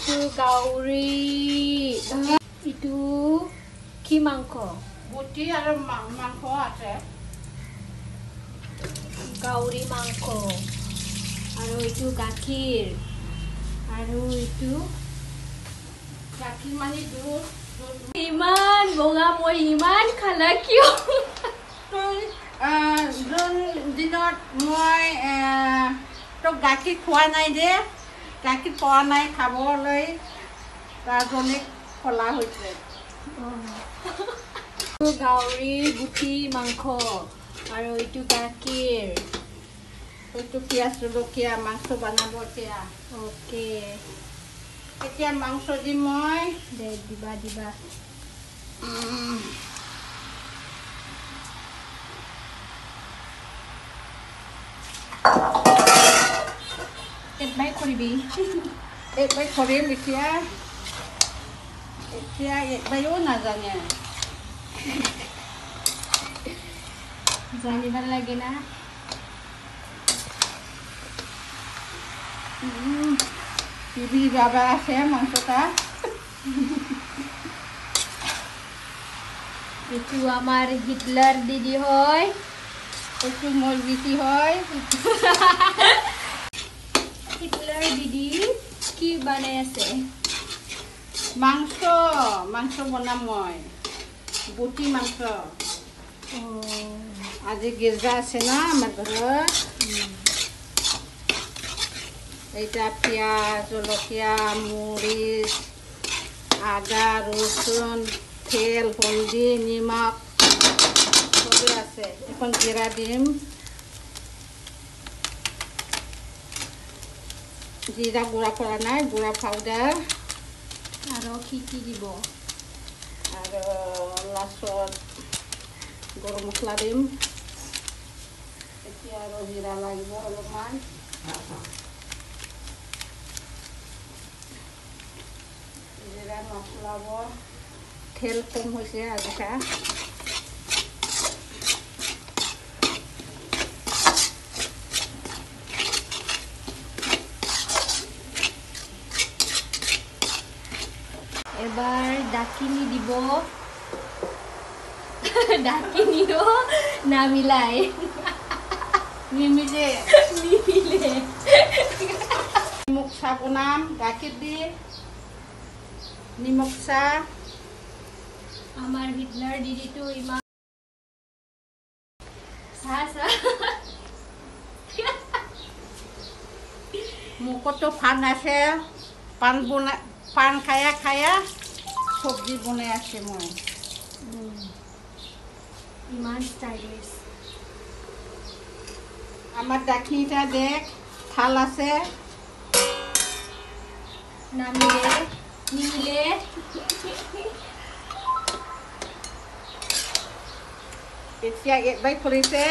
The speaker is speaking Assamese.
itu gauri. Itu ki mangko. Buti ada mangko আছে. Gauri mangko. Aru itu gakhir. Aru itu গাখীৰ মানে দুধ iman bonga mo iman khala kyo. যোন দিনত মই তোক গাখীৰ খোৱা নাই যে গাখীৰ পোৱা নাই খাবলৈ তাৰজনীক খোলা হৈছে Gauri buti mangko. Aru itu gakhir. এইটো পিঁয়াজ জলকীয়া মাংস বনাব এতিয়া Okay. এতিয়া মাংস দিম মই De diba. Baik koribi. একবাৰ কৰিম এতিয়া একবাৰো নাজানে Zanibar lagi na. টিভি বাবা আছে মাংসটা Itu amar Hitler didi hoy. এইটো মোৰ বিটি হয় Hitler didi ki banai ase. মাংস বনাম মই বুটি মাংস আজি গিৰ্জা আছে না আমাৰ ঘৰত এইটা পিঁয়াজ জলকীয়া মৰিচ আদা ৰচুন তেল হলদি নিমখ সবেই আছে এখন জিৰা দিম জিৰা গুড়া কৰা নাই গুড়া পাউডাৰ Aro ki dibo. আৰু লাষ্টত গৰম মছলা দিম এতিয়া আৰু জিৰা লাগিব অলপমান জিৰা নচলাব তেল কম হৈছে আজিকা Ebar dakini dibo. Dakini do namilai. নিমিজে Nimile. নিমখ চাহ বনাম গাখীৰ দি নিমখ চাহ Amar Hitler didi tu iman. Sa. মুখতো ফান আছে পান খায়া চব্জি বনাই আছে মই Iman stylish. আমার দাখিটা দেখ থাল আছে Nimile. এতিয়া একবাৰ কৰিছে